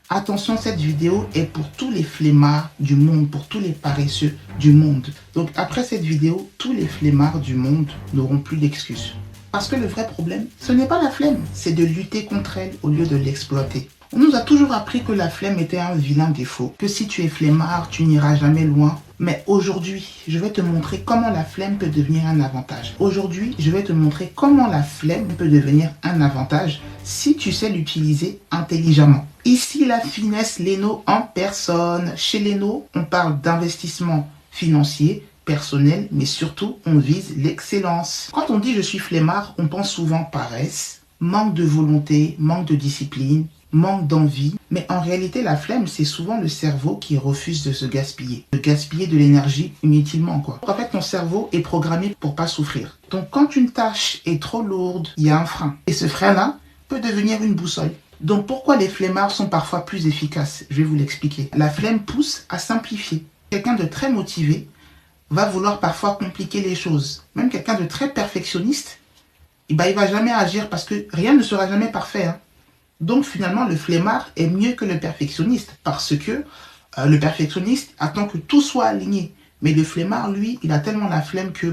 Attention, cette vidéo est pour tous les flemmards du monde, pour tous les paresseux du monde. Donc après cette vidéo, tous les flemmards du monde n'auront plus d'excuses. Parce que le vrai problème, ce n'est pas la flemme, c'est de lutter contre elle au lieu de l'exploiter. On nous a toujours appris que la flemme était un vilain défaut, que si tu es flemmard, tu n'iras jamais loin. Mais aujourd'hui, je vais te montrer comment la flemme peut devenir un avantage. Aujourd'hui, je vais te montrer comment la flemme peut devenir un avantage si tu sais l'utiliser intelligemment. Ici, la finesse Leno en personne. Chez Leno, on parle d'investissement financier, personnel, mais surtout, on vise l'excellence. Quand on dit je suis flemmard, on pense souvent paresse, manque de volonté, manque de discipline, manque d'envie, mais en réalité la flemme c'est souvent le cerveau qui refuse de se gaspiller, de l'énergie inutilement quoi. En fait ton cerveau est programmé pour pas souffrir. Donc quand une tâche est trop lourde, il y a un frein. Et ce frein là peut devenir une boussole. Donc pourquoi les flemmards sont parfois plus efficaces? Je vais vous l'expliquer. La flemme pousse à simplifier. Quelqu'un de très motivé va vouloir parfois compliquer les choses. Même quelqu'un de très perfectionniste, il va jamais agir parce que rien ne sera jamais parfait. Donc finalement, le flemmard est mieux que le perfectionniste parce que le perfectionniste attend que tout soit aligné. Mais le flemmard, lui, il a tellement la flemme que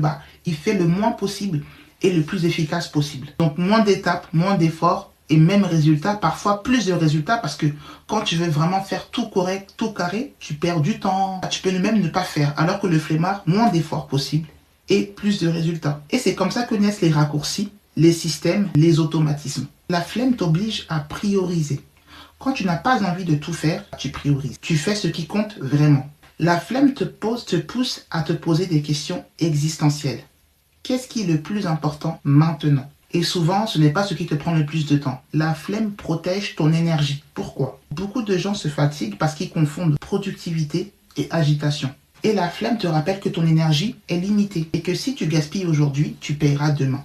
il fait le moins possible et le plus efficace possible. Donc moins d'étapes, moins d'efforts et même résultat, parfois plus de résultats parce que quand tu veux vraiment faire tout correct, tout carré, tu perds du temps. Tu peux même ne pas faire alors que le flemmard, moins d'efforts possible et plus de résultats. Et c'est comme ça que naissent les raccourcis, les systèmes, les automatismes. La flemme t'oblige à prioriser. Quand tu n'as pas envie de tout faire, tu priorises. Tu fais ce qui compte vraiment. La flemme te pousse à te poser des questions existentielles. Qu'est-ce qui est le plus important maintenant? Et souvent, ce n'est pas ce qui te prend le plus de temps. La flemme protège ton énergie. Pourquoi? Beaucoup de gens se fatiguent parce qu'ils confondent productivité et agitation. Et la flemme te rappelle que ton énergie est limitée et que si tu gaspilles aujourd'hui, tu paieras demain.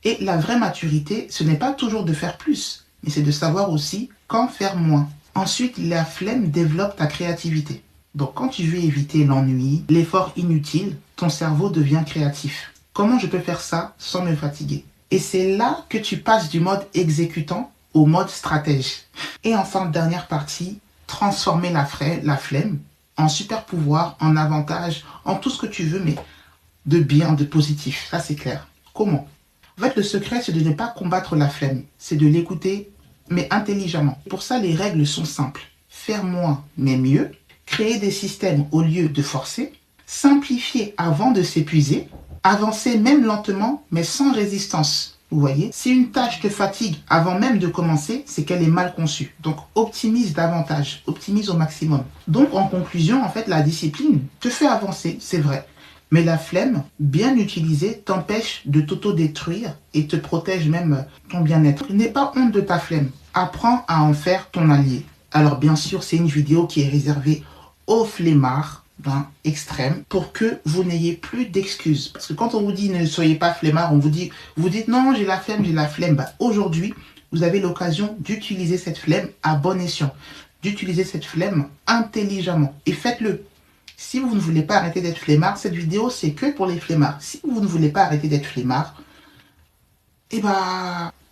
Et la vraie maturité, ce n'est pas toujours de faire plus, mais c'est de savoir aussi quand faire moins. Ensuite, la flemme développe ta créativité. Donc quand tu veux éviter l'ennui, l'effort inutile, ton cerveau devient créatif. Comment je peux faire ça sans me fatiguer? Et c'est là que tu passes du mode exécutant au mode stratège. Et enfin, dernière partie, transformer la flemme en super pouvoir, en avantage, en tout ce que tu veux, mais de bien, de positif. Ça, c'est clair. Comment? En fait, le secret, c'est de ne pas combattre la flemme. C'est de l'écouter, mais intelligemment. Pour ça, les règles sont simples. Faire moins, mais mieux. Créer des systèmes au lieu de forcer. Simplifier avant de s'épuiser. Avancer même lentement, mais sans résistance. Vous voyez? Si une tâche te fatigue avant même de commencer, c'est qu'elle est mal conçue. Donc, optimise davantage. Optimise au maximum. Donc, en conclusion, en fait, la discipline te fait avancer, c'est vrai. Mais la flemme, bien utilisée, t'empêche de t'auto-détruire et te protège même ton bien-être. N'aie pas honte de ta flemme. Apprends à en faire ton allié. Alors bien sûr, c'est une vidéo qui est réservée aux flemmards extrêmes pour que vous n'ayez plus d'excuses. Parce que quand on vous dit ne soyez pas flemmard, vous dites non, j'ai la flemme, j'ai la flemme. Aujourd'hui, vous avez l'occasion d'utiliser cette flemme à bon escient. D'utiliser cette flemme intelligemment. Et faites-le. Si vous ne voulez pas arrêter d'être flemmard, cette vidéo, c'est que pour les flemmards. Si vous ne voulez pas arrêter d'être flemmard,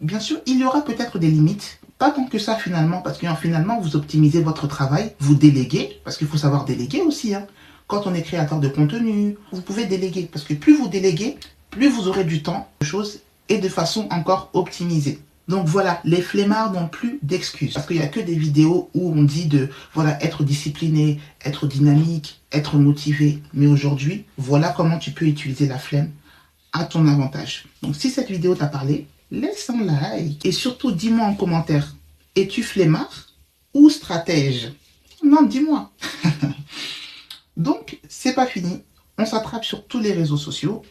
bien sûr, il y aura peut-être des limites. Pas tant que ça finalement, parce que finalement, vous optimisez votre travail, vous déléguez, parce qu'il faut savoir déléguer aussi. Quand on est créateur de contenu, vous pouvez déléguer, parce que plus vous déléguez, plus vous aurez du temps de choses et de façon encore optimisée. Donc voilà, les flemmards n'ont plus d'excuses. Parce qu'il n'y a que des vidéos où on dit de être discipliné, être dynamique, être motivé. Mais aujourd'hui, voilà comment tu peux utiliser la flemme à ton avantage. Donc si cette vidéo t'a parlé, laisse un like. Et surtout, dis-moi en commentaire, es-tu flemmard ou stratège? Non, dis-moi. Donc, c'est pas fini. On s'attrape sur tous les réseaux sociaux.